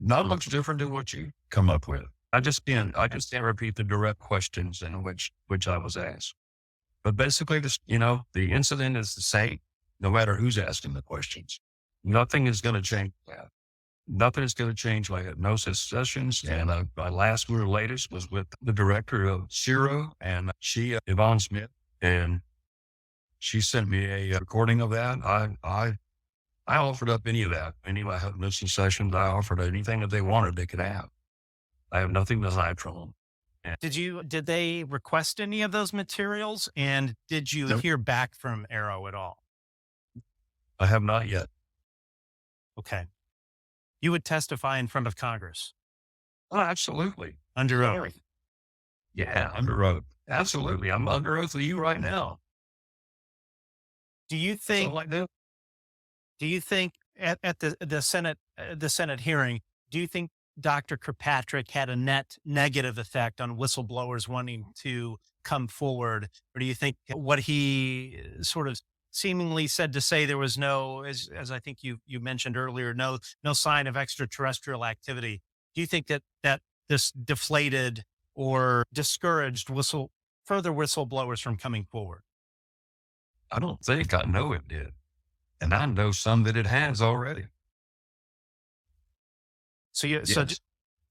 Not much different than what you come up with. I just can't repeat the direct questions in which I was asked. But basically, the incident is the same, no matter who's asking the questions. Nothing is going to change that. Nothing is going to change my hypnosis sessions. And my latest was with the director of CIRO, and Yvonne Smith, and she sent me a recording of that. I offered up any of that, any of my hypnosis sessions. I offered anything that they wanted, they could have. I have nothing to hide from them. And Did they request any of those materials? And did you Nope. hear back from Aero at all? I have not yet. Okay. You would testify in front of Congress Oh, absolutely. under oath. Yeah, under oath. Absolutely. I'm under oath with you right now. Do you So think, like that. at the Senate hearing, do you think Dr. Kirkpatrick had a net negative effect on whistleblowers wanting to come forward? Or do you think what he sort of seemingly said to say there was no, as I think you mentioned earlier, no sign of extraterrestrial activity? Do you think that this deflated or discouraged further whistleblowers from coming forward? I don't think, I know it did. And I know some that it has already. So you, Yes.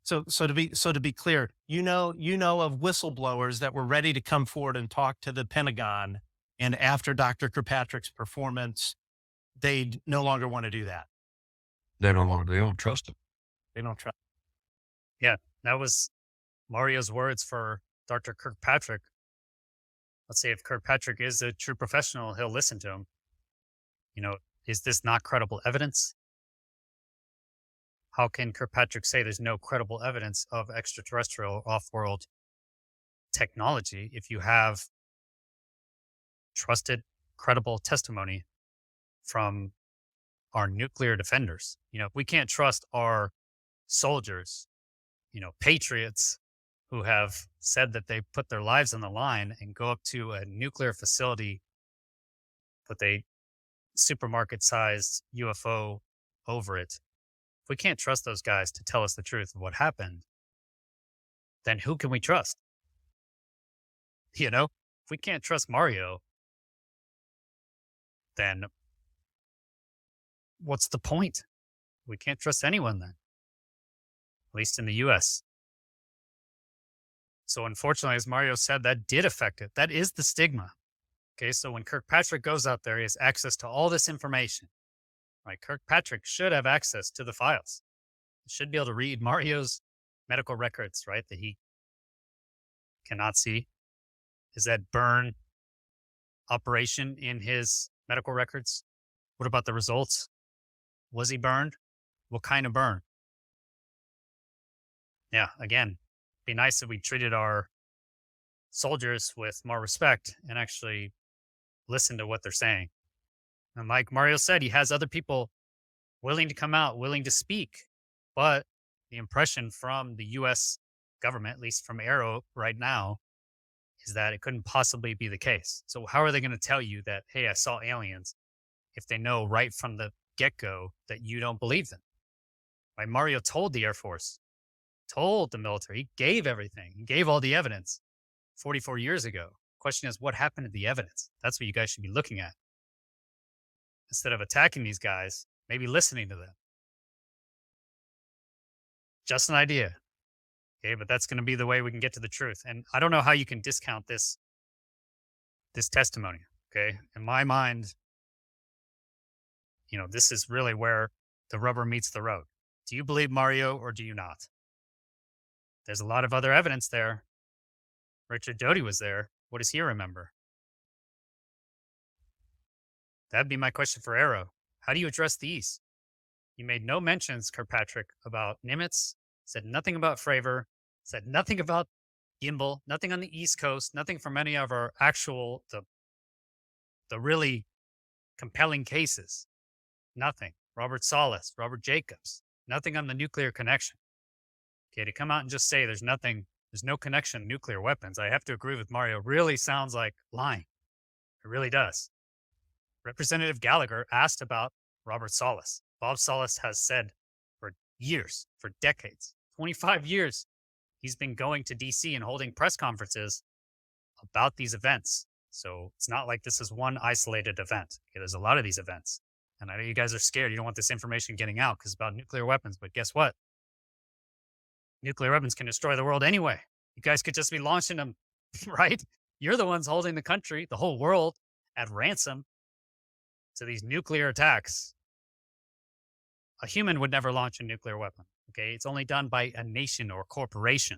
so to be clear, you know of whistleblowers that were ready to come forward and talk to the Pentagon, and after Dr. Kirkpatrick's performance, they no longer want to do that. They don't trust him. They don't trust. Yeah, that was Mario's words for Dr. Kirkpatrick. Let's say if Kirkpatrick is a true professional, he'll listen to him. Is this not credible evidence? How can Kirkpatrick say there's no credible evidence of extraterrestrial off-world technology if you have trusted, credible testimony from our nuclear defenders? If we can't trust our soldiers, patriots who have said that they put their lives on the line and go up to a nuclear facility with a supermarket-sized UFO over it. If we can't trust those guys to tell us the truth of what happened, then who can we trust? If we can't trust Mario, then what's the point? We can't trust anyone then, at least in the US. So unfortunately, as Mario said, that did affect it. That is the stigma. Okay, so when Kirkpatrick goes out there, he has access to all this information. Right? Kirkpatrick should have access to the files. He should be able to read Mario's medical records, right? That he cannot see. Is that burn operation in his medical records? What about the results? Was he burned? What kind of burn? Yeah, again, be nice if we treated our soldiers with more respect and actually listen to what they're saying. And like Mario said, he has other people willing to come out, willing to speak. But the impression from the U.S. government, at least from Aero right now, is that it couldn't possibly be the case. So how are they going to tell you that, hey, I saw aliens, if they know right from the get-go that you don't believe them? Right? Mario told the Air Force, told the military, he gave everything. He gave all the evidence 44 years ago. Question is, what happened to the evidence? That's what you guys should be looking at. Instead of attacking these guys, maybe listening to them. Just an idea. Okay, but that's going to be the way we can get to the truth. And I don't know how you can discount this testimony. Okay. In my mind, this is really where the rubber meets the road. Do you believe Mario or do you not? There's a lot of other evidence there. Richard Doty was there. What does he remember? That'd be my question for Arrow. How do you address these? You made no mentions, Kirkpatrick, about Nimitz, said nothing about Fravor, said nothing about Gimbal, nothing on the East Coast, nothing from any of our actual, the really compelling cases. Nothing. Robert Salas, Robert Jacobs, nothing on the nuclear connection. Okay, to come out and just say there's no connection to nuclear weapons, I have to agree with Mario, really sounds like lying. It really does. Representative Gallagher asked about Robert Salas. Bob Salas has said for years, for decades, 25 years, he's been going to DC and holding press conferences about these events. So it's not like this is one isolated event. Okay, there's a lot of these events. And I know you guys are scared. You don't want this information getting out because it's about nuclear weapons. But guess what? Nuclear weapons can destroy the world anyway. You guys could just be launching them, right? You're the ones holding the country, the whole world, at ransom to these nuclear attacks. A human would never launch a nuclear weapon. Okay, it's only done by a nation or corporation.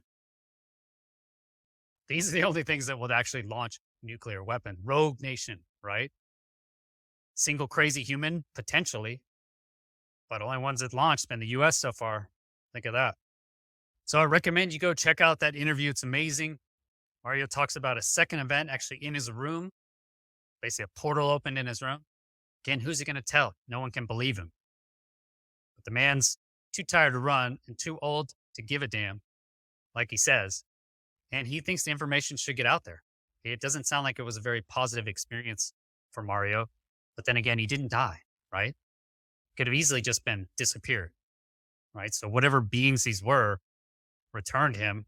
These are the only things that would actually launch nuclear weapon. Rogue nation, right? Single crazy human, potentially, but only ones that launched been the U.S. so far. Think of that. So I recommend you go check out that interview. It's amazing. Mario talks about a second event actually in his room. Basically, a portal opened in his room. Again, who's he going to tell? No one can believe him. But the man's too tired to run and too old to give a damn, like he says. And he thinks the information should get out there. It doesn't sound like it was a very positive experience for Mario. But then again, he didn't die, right? Could have easily just been disappeared, right? So whatever beings these were returned him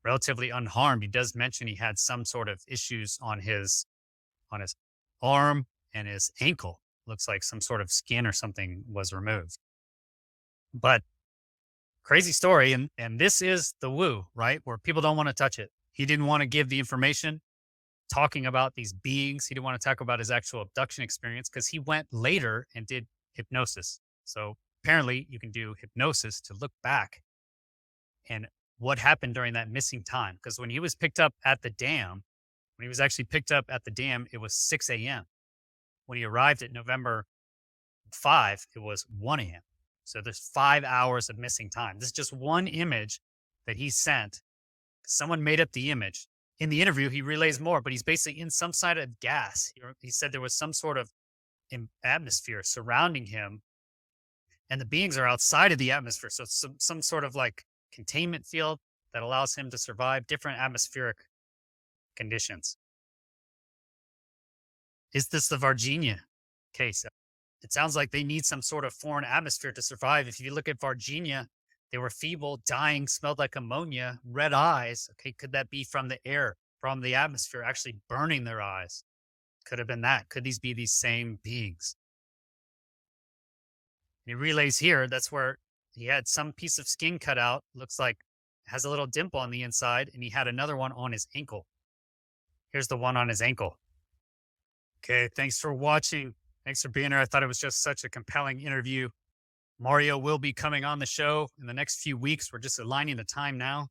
relatively unharmed. He does mention he had some sort of issues on his arm and his ankle. Looks like some sort of skin or something was removed. But crazy story. And this is the woo, right? Where people don't want to touch it. He didn't want to give the information talking about these beings. He didn't want to talk about his actual abduction experience because he went later and did hypnosis. So apparently you can do hypnosis to look back and what happened during that missing time. Because when he was picked up at the dam, when he was actually picked up at the dam, it was 6 a.m. When he arrived at November 5, it was 1 a.m. So there's 5 hours of missing time. This is just one image that he sent. Someone made up the image. In the interview, he relays more, but he's basically in some side of gas. He said there was some sort of atmosphere surrounding him, and the beings are outside of the atmosphere. So it's some sort of like containment field that allows him to survive different atmospheric conditions. Is this the Virginia case? It sounds like they need some sort of foreign atmosphere to survive. If you look at Virginia, they were feeble, dying, smelled like ammonia, red eyes. Okay, could that be from the air, from the atmosphere actually burning their eyes? Could have been that. Could these be these same beings? And he relays here, that's where he had some piece of skin cut out, looks like has a little dimple on the inside, and he had another one on his ankle. Here's the one on his ankle. Okay, thanks for watching. Thanks for being here. I thought it was just such a compelling interview. Mario will be coming on the show in the next few weeks. We're just aligning the time now.